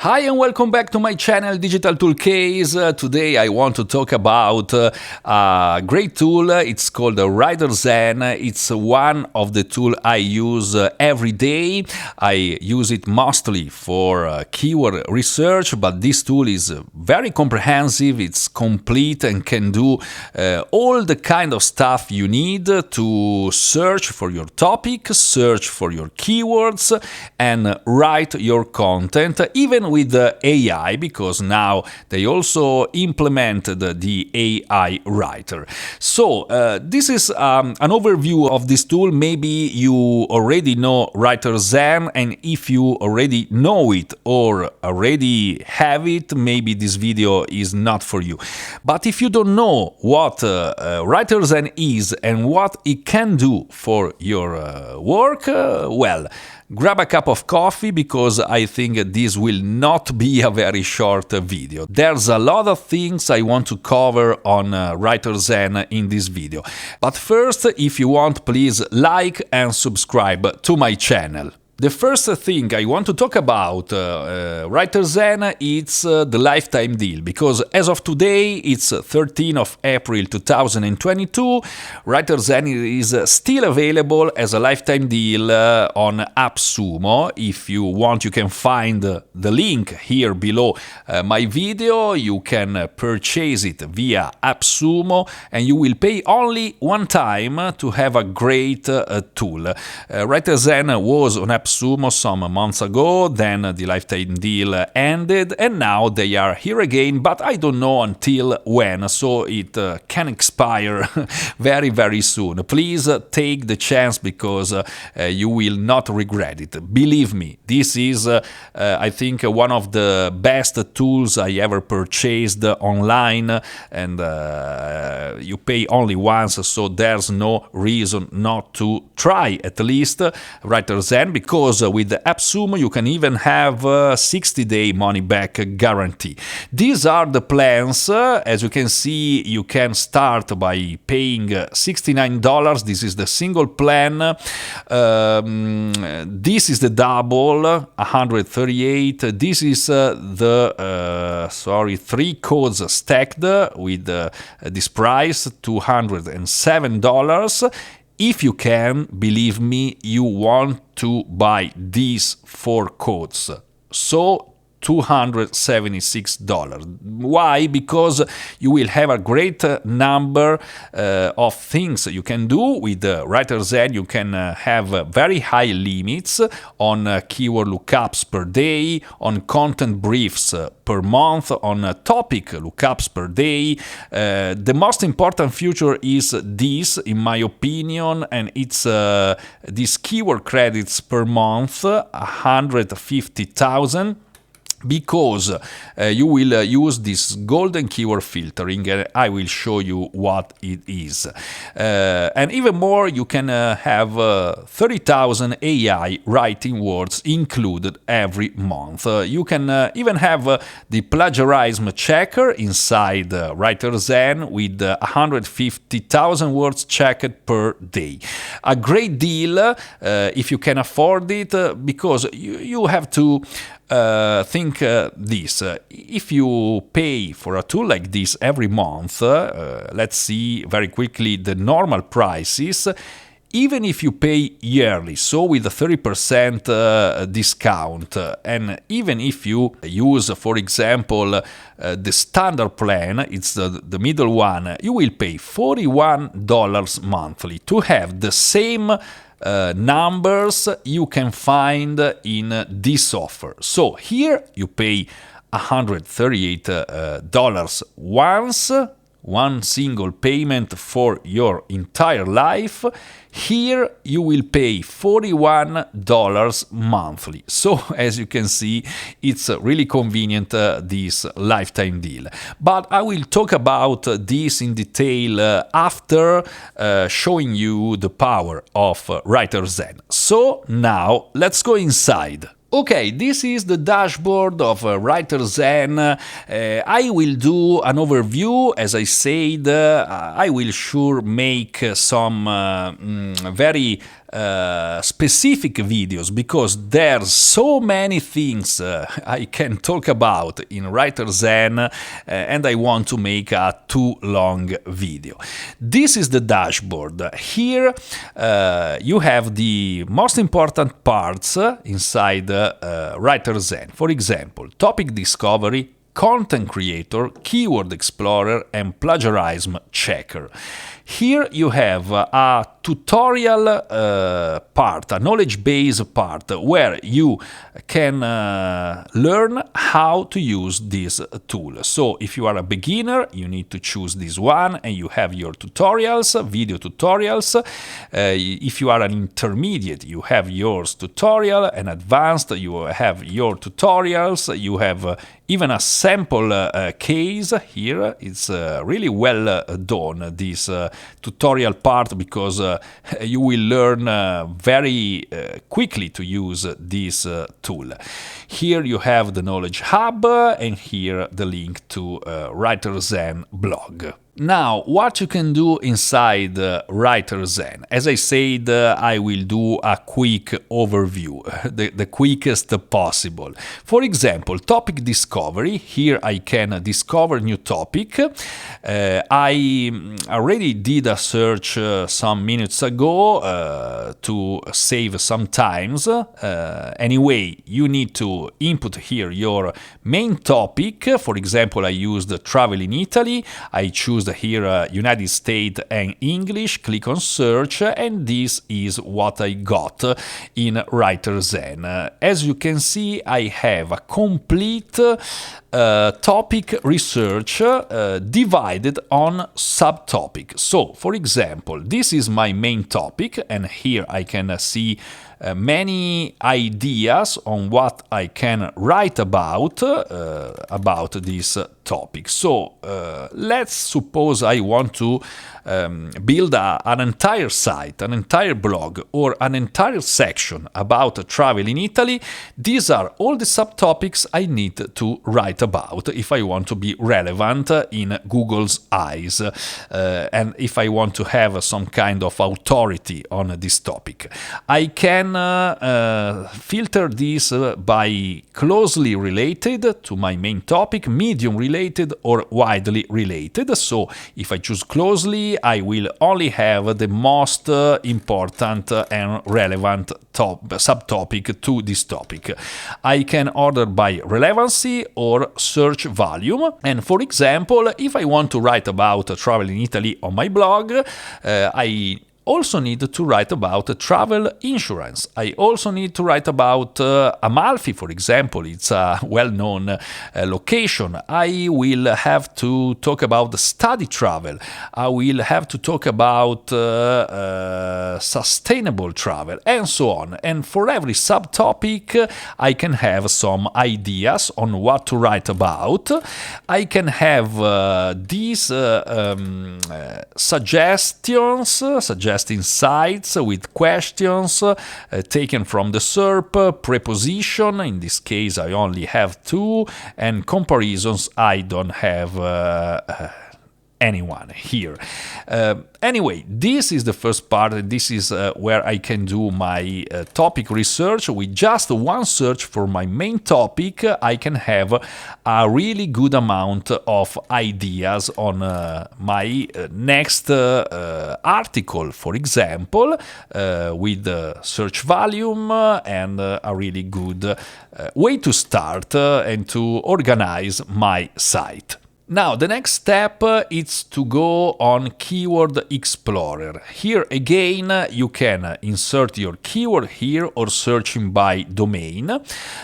Hi and welcome back to my channel Digital Tool Case. Today I want to talk about a great tool. It's called WriterZen. It's one of the tools I use every day. I use it mostly for keyword research, but this tool is very comprehensive. It's complete and can do all the kind of stuff you need to search for your topic, search for your keywords, and write your content, even with AI, because now they also implemented the AI writer. So this is an overview of this tool. Maybe you already know WriterZen, and if you already know it or already have it, maybe this video is not for you. But if you don't know what WriterZen is and what it can do for your work, well, grab a cup of coffee, because I think this will not be a very short video. There's a lot of things I want to cover on WriterZen in this video. But first, if you want, please like and subscribe to my channel. The first thing I want to talk about WriterZen is the lifetime deal, because as of today, it's 13th of April 2022, WriterZen is still available as a lifetime deal on AppSumo. If you want, you can find the link here below my video. You can purchase it via AppSumo, and you will pay only one time to have a great tool. WriterZen was on AppSumo some months ago, then the lifetime deal ended, and now they are here again, but I don't know until when, so it can expire very, very soon. Please take the chance, because you will not regret it. Believe me, this is, I think, one of the best tools I ever purchased online, and you pay only once, so there's no reason not to try at least WriterZen, because with the AppSumo you can even have a 60-day money-back guarantee. These are the plans. As you can see, you can start by paying $69. This is the single plan. This is the double, 138. This is the three codes stacked with this price, $207. If you can, believe me, you want to buy these 4 codes. So $276. Why? Because you will have a great number of things you can do with WriterZen. You can have very high limits on keyword lookups per day, on content briefs per month, on topic lookups per day. The most important feature is this, in my opinion, and it's these keyword credits per month, 150,000. Because you will use this golden keyword filtering, and I will show you what it is. And even more, you can have 30,000 AI writing words included every month. You can even have the Plagiarism Checker inside WriterZen with 150,000 words checked per day. A great deal if you can afford it, because you have to think this. If you pay for a tool like this every month, let's see very quickly the normal prices. Even if you pay yearly, so with a 30% discount, and even if you use, for example, the standard plan, it's the middle one, you will pay $41 monthly to have the same numbers you can find in this offer. So here you pay $138 once, one single payment for your entire life. Here you will pay $41 monthly. So as you can see, it's really convenient, this lifetime deal. But I will talk about this in detail after showing you the power of WriterZen. So now let's go inside. Okay, this is the dashboard of WriterZen. I will do an overview. As I said, I will sure make some very specific videos because there's so many things I can talk about in WriterZen, and I want to make a too long video. This is the dashboard. Here you have the most important parts inside WriterZen. For example, topic discovery, content creator, keyword explorer, and plagiarism checker. Here you have a tutorial part, a knowledge base part, where you can learn how to use this tool. So if you are a beginner, you need to choose this one, and you have your tutorials, video tutorials. If you are an intermediate, you have your tutorial, and advanced, you have your tutorials. You have even a sample case here. It's really well done, this tutorial part, because you will learn very quickly to use this tool. Here you have the Knowledge Hub, and here the link to WriterZen blog. Now, what you can do inside WriterZen? As I said, I will do a quick overview, the quickest possible. For example, topic discovery. Here I can discover new topic. I already did a search some minutes ago to save some times. Anyway, you need to input here your main topic. For example, I used travel in Italy. I choose here United States and English, click on search, and this is what I got in WriterZen. As you can see, I have a complete topic research divided on subtopic. So, for example, this is my main topic, and here I can see many ideas on what I can write about this topic. So let's suppose I want to build an entire site, an entire blog, or an entire section about travel in Italy. These are all the subtopics I need to write about if I want to be relevant in Google's eyes, and if I want to have some kind of authority on this topic. I can filter this by closely related to my main topic, medium related, or widely related. So if I choose closely, I will only have the most important and relevant subtopic to this topic. I can order by relevancy or search volume. And for example, if I want to write about travel in Italy on my blog, I also need to write about travel insurance. I also need to write about Amalfi, for example. It's a well-known location. I will have to talk about study travel. I will have to talk about sustainable travel, and so on. And for every subtopic, I can have some ideas on what to write about. I can have these suggesting sites with questions taken from the SERP, preposition, in this case I only have 2, and comparisons I don't have anyone here. Anyway, this is the first part. This is where I can do my topic research. With just one search for my main topic, I can have a really good amount of ideas on my next article, for example, with the search volume and a really good way to start and to organize my site. Now, the next step is to go on Keyword Explorer. Here again, you can insert your keyword here or searching by domain.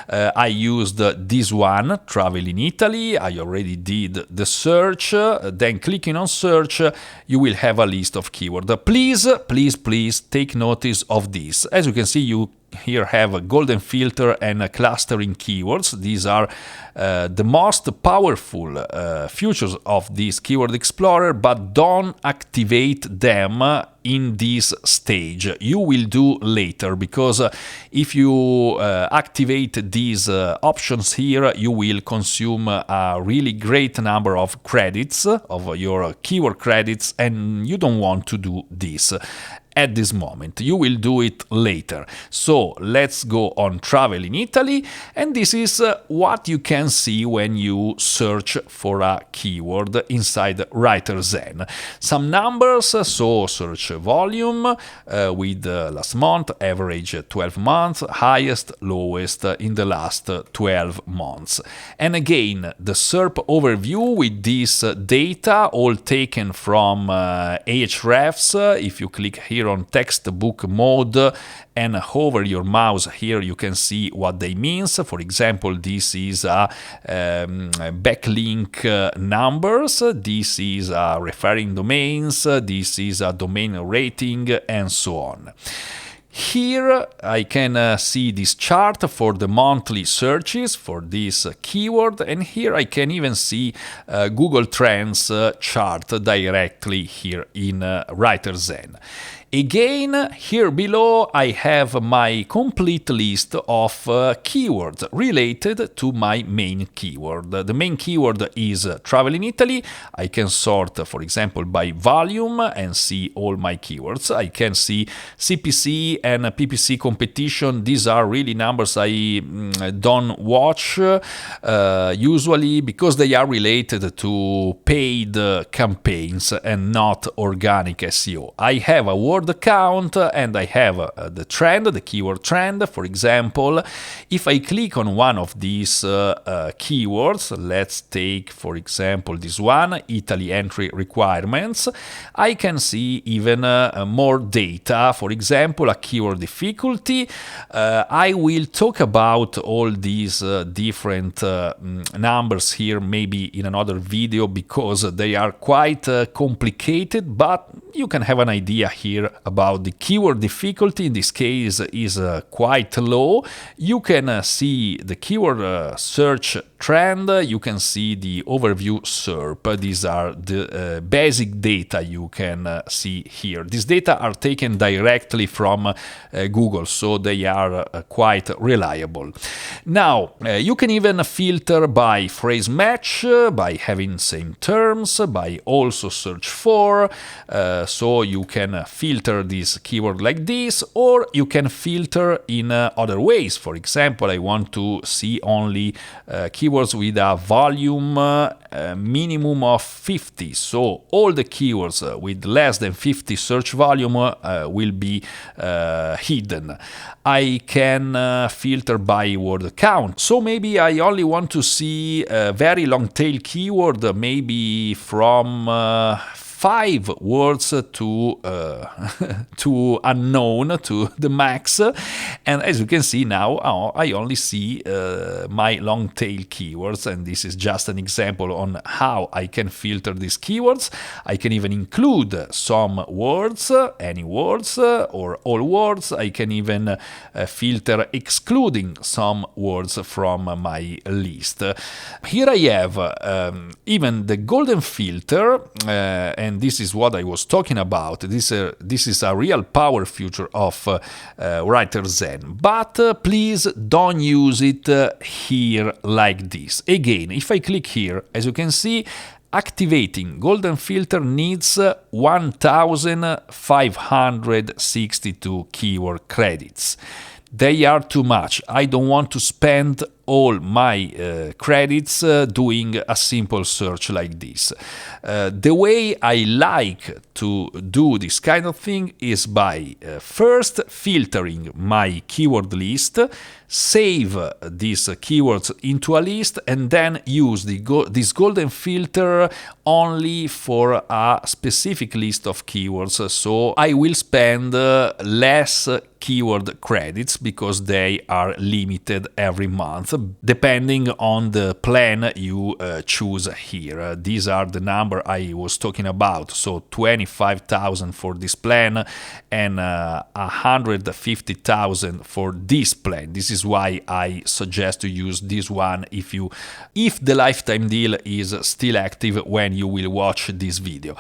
I used this one, travel in Italy. I already did the search. Then clicking on search, you will have a list of keywords. Please take notice of this. As you can see, you here have a golden filter and clustering keywords. These are the most powerful features of this Keyword Explorer, but don't activate them in this stage. You will do later, because if you activate these options here, you will consume a really great number of credits, of your keyword credits, and you don't want to do this. at this moment. You will do it later. So let's go on travel in Italy, and this is what you can see when you search for a keyword inside WriterZen. Some numbers, so search volume with last month, average 12 months, highest, lowest in the last 12 months. And again, the SERP overview with this data, all taken from Ahrefs. If you click here on textbook mode and hover your mouse here, you can see what they mean. For example, this is a backlink numbers, this is referring domains, this is a domain rating, and so on. Here I can see this chart for the monthly searches for this keyword, and here I can even see Google Trends chart directly here in WriterZen. Again, here below I have my complete list of keywords related to my main keyword. The main keyword is travel in Italy. I can sort, for example, by volume and see all my keywords. I can see CPC and PPC competition. These are really numbers I don't watch usually because they are related to paid campaigns and not organic SEO. I have a word count and I have the trend, the keyword trend. For example, if I click on one of these keywords, let's take for example this one, Italy entry requirements, I can see even more data. For example, a keyword difficulty. I will talk about all these different numbers here maybe in another video because they are quite complicated, but you can have an idea here about the keyword difficulty. In this case is quite low. You can see the keyword search trend, you can see the overview SERP. These are the basic data you can see here. These data are taken directly from Google, so they are quite reliable. Now, you can even filter by phrase match, by having same terms, by also search for, so you can filter this keyword like this, or you can filter in other ways. For example, I want to see only keywords with a volume minimum of 50. So all the keywords with less than 50 search volume will be hidden. I can filter by word count. So maybe I only want to see a very long tail keyword, maybe from 5 words to to unknown, to the max. And as you can see now, I only see my long tail keywords, and this is just an example on how I can filter these keywords. I can even include some words, any words, or all words. I can even filter excluding some words from my list. Here I have even the golden filter, and this is what I was talking about. This is a real power feature of WriterZen, but please don't use it here like this. Again, if I click here, as you can see, activating golden filter needs 1,562 keyword credits. They are too much. I don't want to spend all my credits doing a simple search like this. The way I like to do this kind of thing is by first filtering my keyword list, save these keywords into a list, and then use this golden filter only for a specific list of keywords. So I will spend less keyword credits because they are limited every month, depending on the plan you choose here. These are the number I was talking about, so 25,000 for this plan and 150,000 for this plan. This is why I suggest to use this one if the lifetime deal is still active when you will watch this video.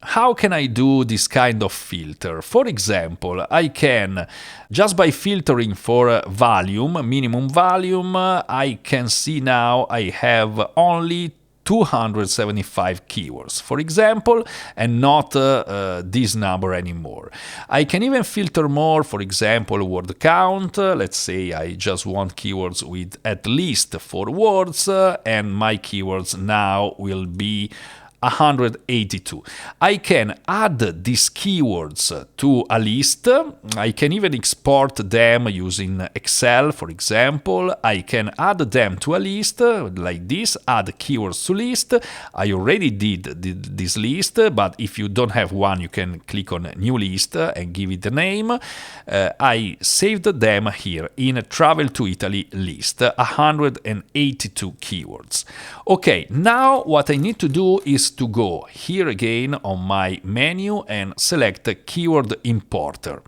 How can I do this kind of filter? For example, I can, just by filtering for volume, minimum volume, I can see now I have only 275 keywords, for example, and not this number anymore. I can even filter more, for example, word count. Let's say I just want keywords with at least 4 words, and my keywords now will be 182. I can add these keywords to a list. I can even export them using Excel, for example. I can add them to a list like this, add keywords to list. I already did this list, but if you don't have one, you can click on new list and give it a name. I saved them here in Travel to Italy list, 182 keywords. Okay, now what I need to do is to go here again on my menu and select Keyword Importer.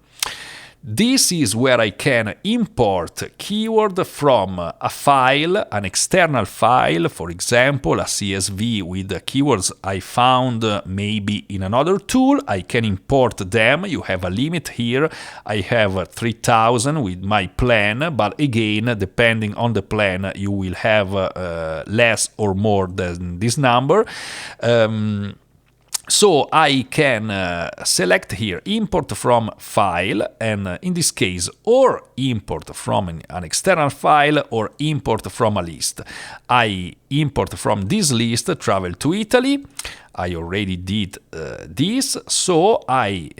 This is where I can import keyword from a file, an external file, for example, a CSV with keywords I found maybe in another tool. I can import them. You have a limit here. I have 3,000 with my plan, but again, depending on the plan, you will have less or more than this number. So I can select here import from file, and in this case, or import from an external file or import from a list. I import from this list, Travel to Italy. I already did this, so I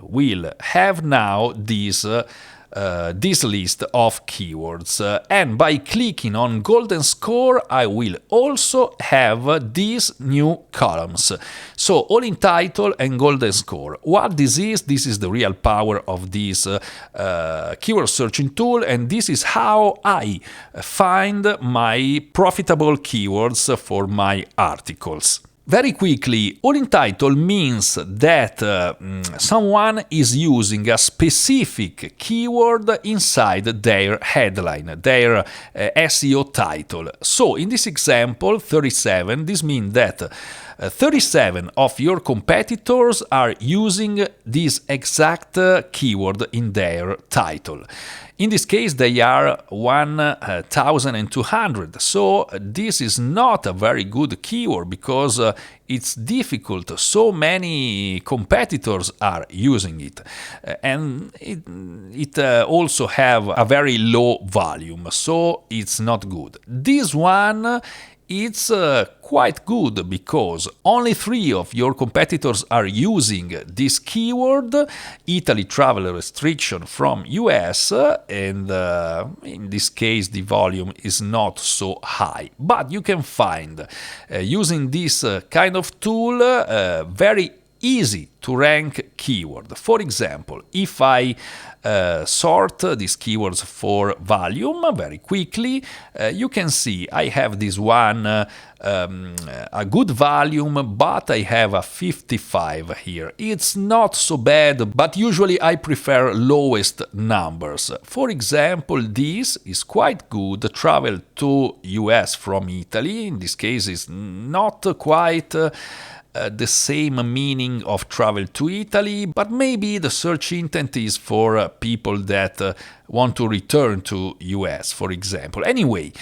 will have now this list of keywords, and by clicking on golden score I will also have these new columns. So Allintitle and golden score. What this is the real power of this keyword searching tool, and this is how I find my profitable keywords for my articles. Very quickly, Allintitle means that someone is using a specific keyword inside their headline, their SEO title. So in this example, 37, this means that 37 of your competitors are using this exact keyword in their title. In this case, they are 1,200. So this is not a very good keyword because it's difficult. So many competitors are using it, and it also have a very low volume. So it's not good. This one, it's quite good because only 3 of your competitors are using this keyword, Italy travel restriction from US, and in this case the volume is not so high. But you can find, using this kind of tool, very easy to rank keyword. For example, if I sort these keywords for volume very quickly, you can see I have this one, a good volume, but I have a 55 here. It's not so bad, but usually I prefer lowest numbers. For example, this is quite good, travel to US from Italy. In this case, it's not quite the same meaning of travel to Italy, but maybe the search intent is for people that want to return to US, for example. Anyway,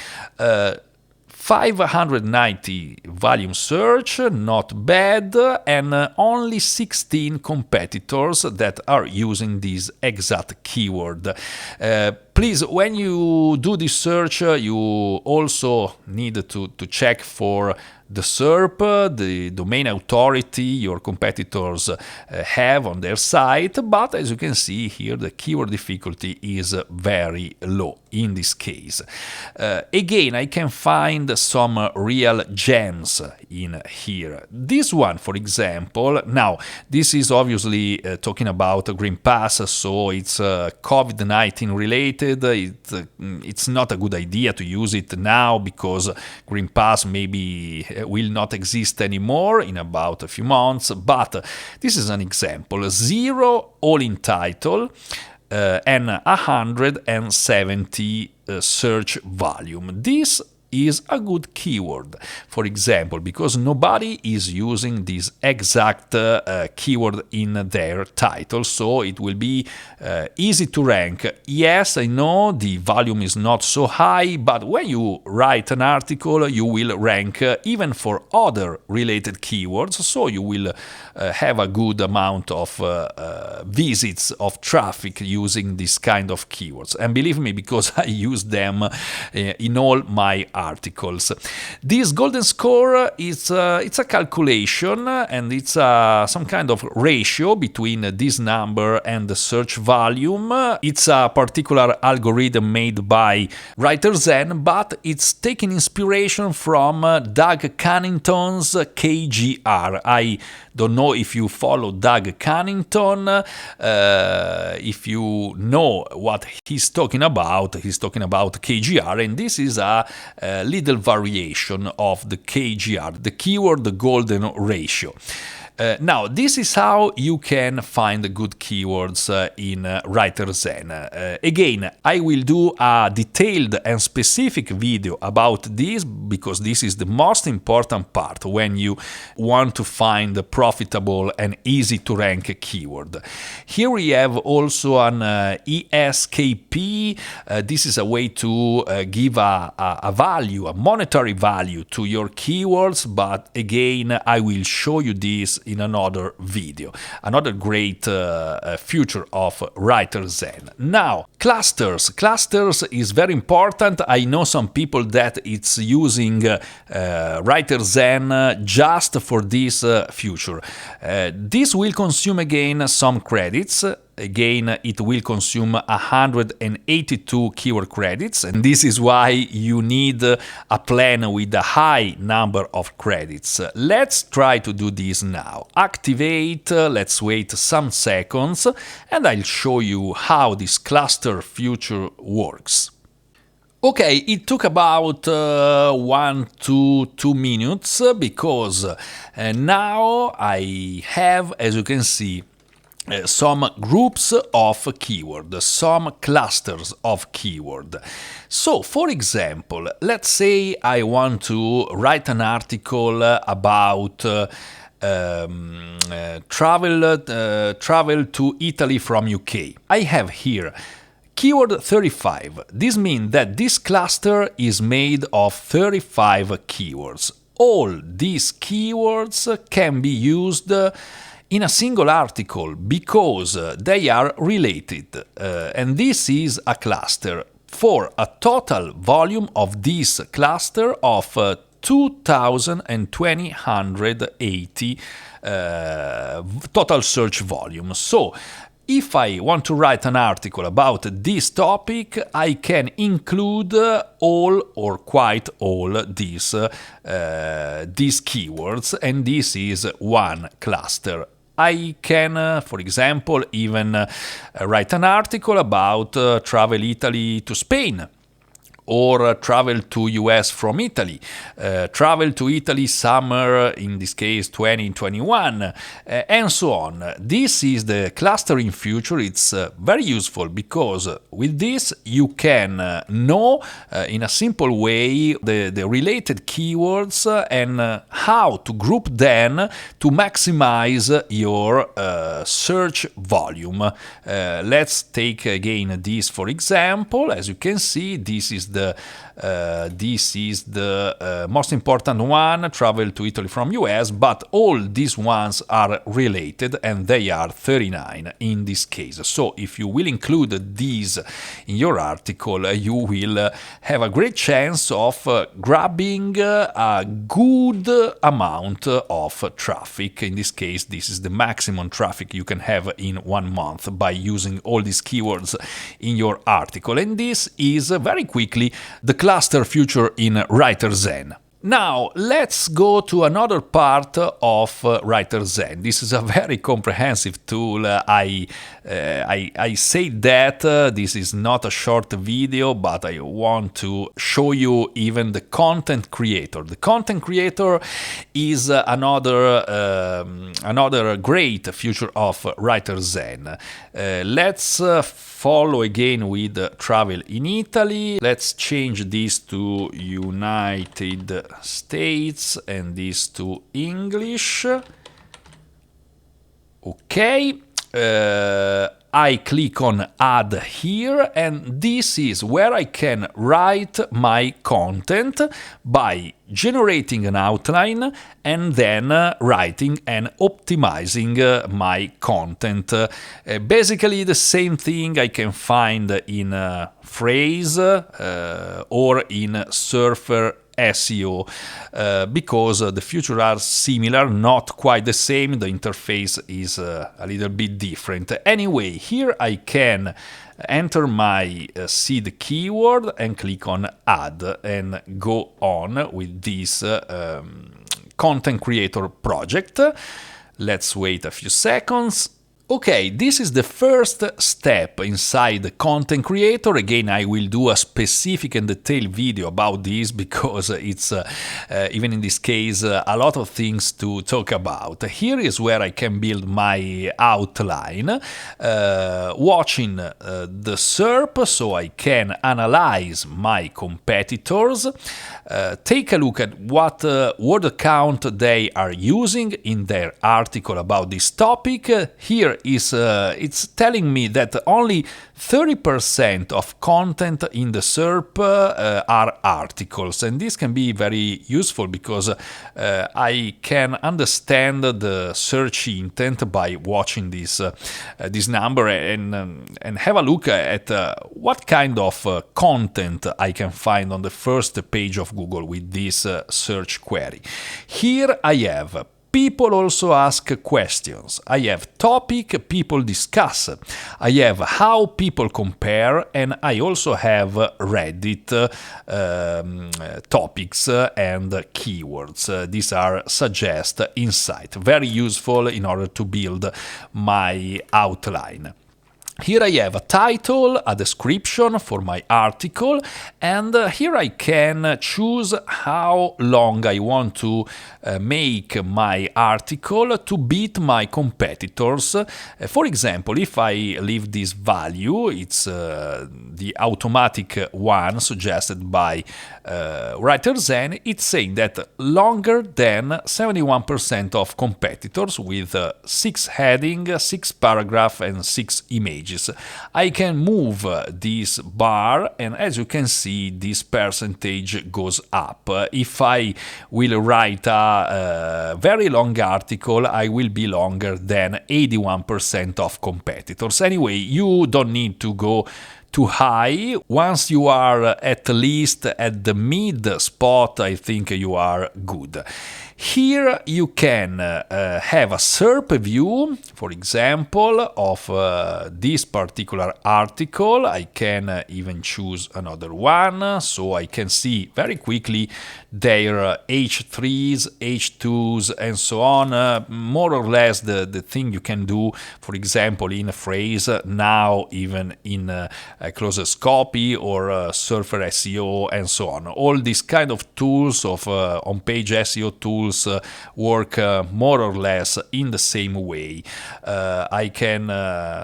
590 volume search, not bad, and only 16 competitors that are using this exact keyword. Please, when you do this search, you also need to check for the SERP, the domain authority your competitors have on their site, but as you can see here, the keyword difficulty is very low in this case. Again, I can find some real gems in here. This one, for example, now this is obviously talking about Green Pass, so it's COVID-19 related. It's not a good idea to use it now because Green Pass maybe will not exist anymore in about a few months, but this is an example. 0 Allintitle and 170 search volume. This is a good keyword. For example, because nobody is using this exact keyword in their title, so it will be easy to rank. Yes, I know the volume is not so high, but when you write an article, you will rank even for other related keywords, so you will have a good amount of visits, of traffic using this kind of keywords. And believe me, because I use them in all my articles. This golden score is it's a calculation, and it's some kind of ratio between this number and the search volume. It's a particular algorithm made by WriterZen, but it's taking inspiration from Doug Cunnington's KGR. I don't know if you follow Doug Cunnington. If you know what he's talking about KGR, and this is a little variation of the KGR, the keyword golden ratio. Now, this is how you can find good keywords in WriterZen. Again, I will do a detailed and specific video about this, because this is the most important part when you want to find a profitable and easy to rank keyword. Here we have also an ESKP. This is a way to give a value, a monetary value to your keywords, but again, I will show you this in another video. Another great feature of WriterZen. Now, clusters. Clusters is very important. I know some people that it's using WriterZen just for this feature. This will consume again some credits. Again, it will consume 182 keyword credits, and this is why you need a plan with a high number of credits. Let's try to do this now. Activate, let's wait some seconds, and I'll show you how this cluster feature works. Okay, it took about 1 to 2 minutes, because now I have, as you can see, some groups of keyword, some clusters of keyword. So, for example, let's say I want to write an article about travel to Italy from UK. I have here keyword 35. This means that this cluster is made of 35 keywords. All these keywords can be used in a single article because they are related, and this is a cluster for a total volume of this cluster of 2,280 total search volume. So if I want to write an article about this topic, I can include all or quite all these keywords, and this is one cluster. I can, for example, even write an article about travel Italy to Spain, or travel to US from Italy, travel to Italy summer, in this case 2021, and so on. This is the clustering feature. It's very useful because with this you can know in a simple way the related keywords and how to group them to maximize your search volume. Let's take again this for example. As you can see, this is the most important one, travel to Italy from US, but all these ones are related and they are 39 in this case. So if you will include these in your article, you will have a great chance of grabbing a good amount of traffic. In this case, this is the maximum traffic you can have in 1 month by using all these keywords in your article. And this is very quickly the cluster feature in WriterZen. Now, let's go to another part of WriterZen. This is a very comprehensive tool. I say that this is not a short video, but I want to show you even the content creator. The content creator is another great feature of WriterZen. Let's follow again with travel in Italy. Let's change this to United States and this to English. Okay. I click on add here, and this is where I can write my content by generating an outline and then writing and optimizing my content. Basically the same thing I can find in Phrase or in Surfer SEO, because the features are similar, not quite the same. The interface is a little bit different. Anyway, here I can enter my seed keyword and click on add and go on with this content creator project. Let's wait a few seconds. Okay, this is the first step inside the content creator. Again, I will do a specific and detailed video about this because it's, even in this case, a lot of things to talk about. Here is where I can build my outline, watching the SERP so I can analyze my competitors, take a look at what word count they are using in their article about this topic. Here is it's telling me that only 30% of content in the SERP are articles, and this can be very useful because I can understand the search intent by watching this number and have a look at what kind of content I can find on the first page of Google with this search query. Here I have people also ask questions. I have topic people discuss. I have how people compare, and I also have Reddit topics and keywords. These are suggest insight. Very useful in order to build my outline. Here I have a title, a description for my article, and here I can choose how long I want to make my article to beat my competitors. For example, if I leave this value, it's the automatic one suggested by WriterZen, it's saying that longer than 71% of competitors with 6 heading, 6 paragraph and 6 images. I can move this bar, and as you can see, this percentage goes up. If I will write a very long article, I will be longer than 81% of competitors. Anyway, you don't need to go too high. Once you are at least at the mid spot, I think you are good. Here you can have a SERP view, for example, of this particular article. I can even choose another one, so I can see very quickly their H3s, H2s, and so on. More or less the thing you can do, for example, in a phrase, now even in a closest copy or Surfer SEO, and so on. All these kind of tools of on-page SEO tools work more or less in the same way. I can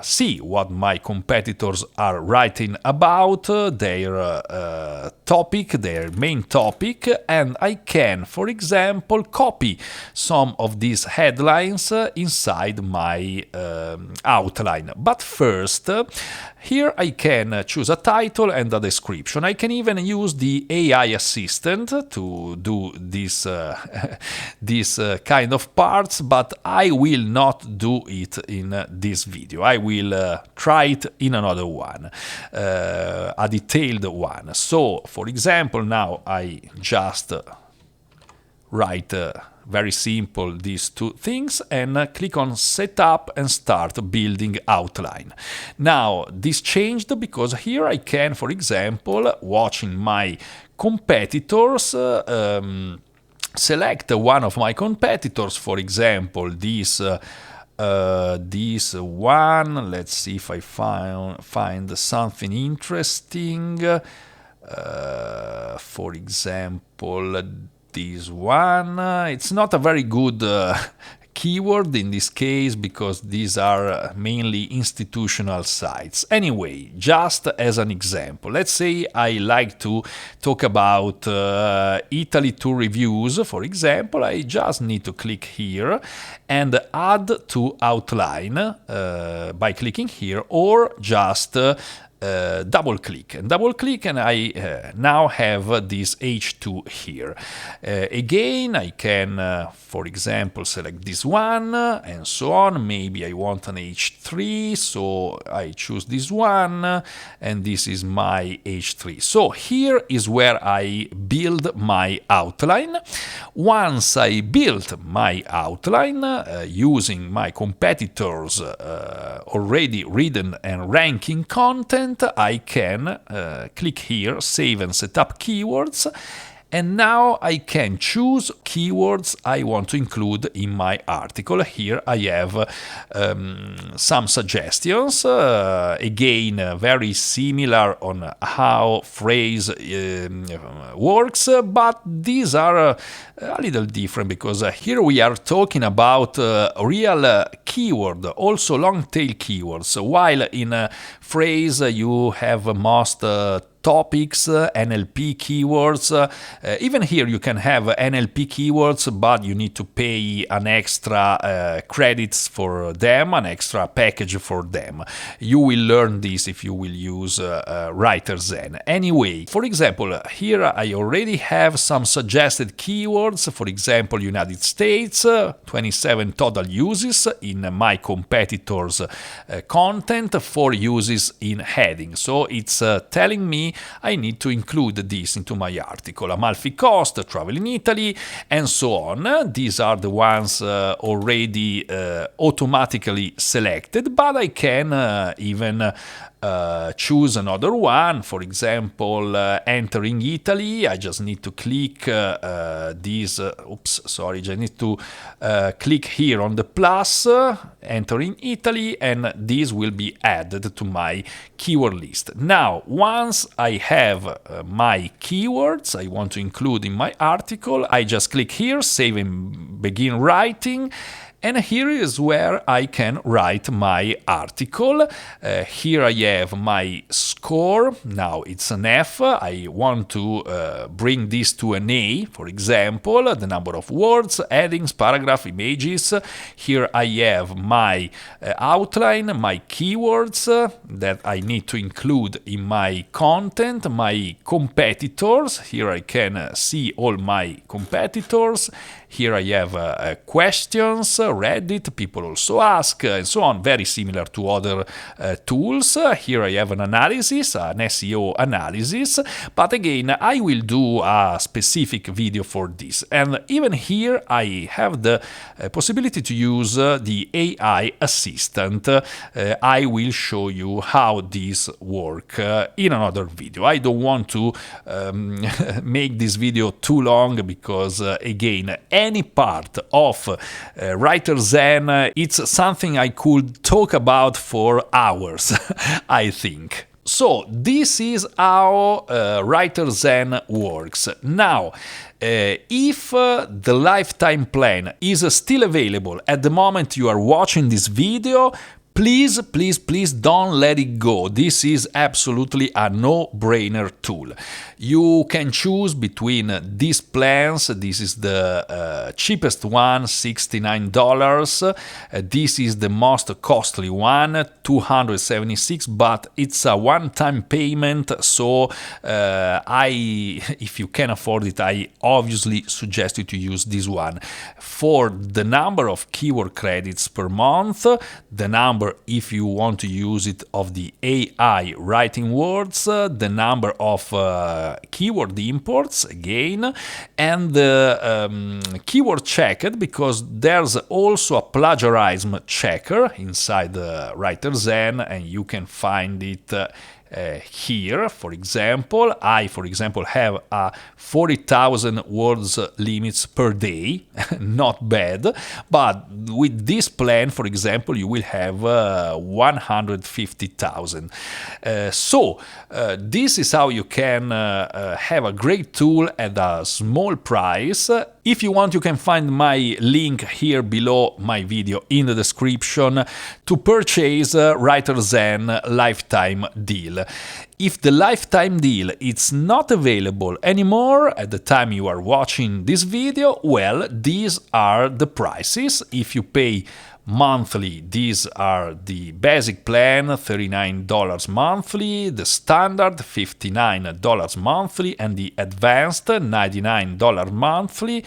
see what my competitors are writing about, their topic, their main topic, and I can, for example, copy some of these headlines inside my outline. But first, here I can choose a title and a description. I can even use the AI assistant to do this kind of parts, but I will not do it in this video. I will try it in another one, a detailed one. So, for example, now I just write very simple these two things and click on setup and start building outline. Now this changed because here I can, for example, watching my competitors, select one of my competitors, for example this one. Let's see if I find something interesting. For example, this one. It's not a very good keyword in this case because these are mainly institutional sites. Anyway, just as an example, let's say I like to talk about Italy tour reviews, for example. I just need to click here and add to outline by clicking here, or just double click and I now have this H2 here. Again, I can for example select this one and so on. Maybe I want an H3, so I choose this one and this is my H3. So here is where I build my outline. Once I built my outline using my competitors already written and ranking content, I can click here, save and set up keywords, and now I can choose keywords I want to include in my article. Here I have some suggestions, again very similar on how phrase works, but these are a little different because here we are talking about real keyword, also long tail keywords, while in a phrase you have most topics, NLP keywords. Even here you can have NLP keywords, but you need to pay an extra credits for them, an extra package for them. You will learn this if you will use WriterZen. Anyway, for example, here I already have some suggested keywords. For example, United States, 27 total uses in my competitors' content, 4 uses in heading. So it's telling me I need to include this into my article. Amalfi Coast, travel in Italy, and so on. These are the ones already automatically selected, but I can even choose another one. For example, entering Italy, I just need to click this, I need to click here on the plus, entering Italy, and this will be added to my keyword list. Now, once I have my keywords I want to include in my article, I just click here, save and begin writing. And here is where I can write my article. Here I have my score. Now it's an F. I want to bring this to an A, for example, the number of words, headings, paragraph, images. Here I have my outline, my keywords that I need to include in my content, my competitors. Here I can see all my competitors. Here I have questions, Reddit, people also ask, and so on, very similar to other tools. Here I have an analysis, an SEO analysis, but again, I will do a specific video for this. And even here, I have the possibility to use the AI assistant. I will show you how this works in another video. I don't want to make this video too long because, again, any part of WriterZen, it's something I could talk about for hours, I think. So this is how WriterZen works. Now, if the lifetime plan is still available at the moment you are watching this video, please, please, please don't let it go. This is absolutely a no-brainer tool. You can choose between these plans. This is the cheapest one, $69. This is the most costly one, $276, but it's a one-time payment, so if you can afford it, I obviously suggest you to use this one. For the number of keyword credits per month, the number, if you want to use it, of the AI writing words, the number of keyword imports, again, and the keyword checked, because there's also a plagiarism checker inside the WriterZen, and you can find it here. For example, I have a 40,000 words limits per day, not bad, but with this plan, for example, you will have 150,000. So this is how you can have a great tool at a small price. If you want, you can find my link here below my video in the description to purchase WriterZen lifetime deal. If the lifetime deal is not available anymore at the time you are watching this video, well, these are the prices. If you pay monthly, these are the basic plan, $39 monthly, the standard, $59 monthly, and the advanced, $99 monthly.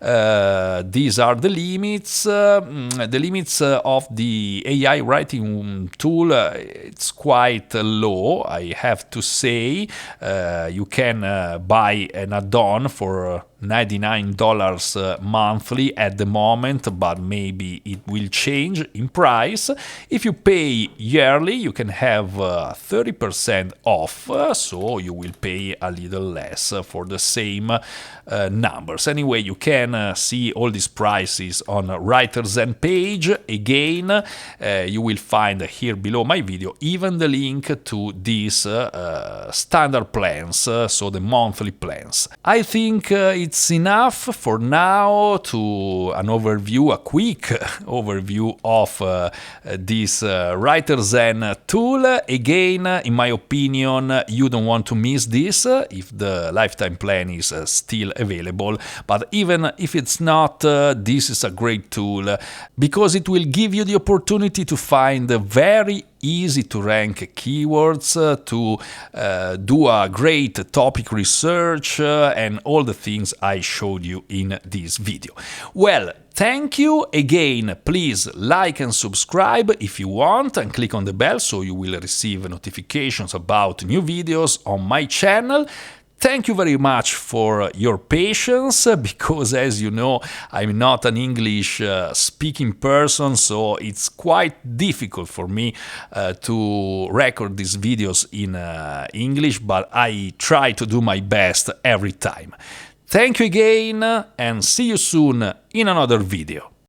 These are the limits. The limits of the AI writing tool, it's quite low, I have to say. You can buy an add-on for $99 monthly at the moment, but maybe it will change in price. If you pay yearly, you can have 30% off, so you will pay a little less for the same numbers. Anyway, you can see all these prices on WriterZen page. Again, you will find here below my video even the link to these standard plans, so the monthly plans. I think it's enough for now to a quick overview of this WriterZen tool. Again, in my opinion, you don't want to miss this if the lifetime plan is still available, but even if it's not, this is a great tool because it will give you the opportunity to find very easy to rank keywords, to do a great topic research, and all the things I showed you in this video. Well, thank you again. Please like and subscribe if you want, and click on the bell so you will receive notifications about new videos on my channel. Thank you very much for your patience, because as you know, I'm not an English speaking person, so it's quite difficult for me to record these videos in English, but I try to do my best every time. Thank you again, and see you soon in another video.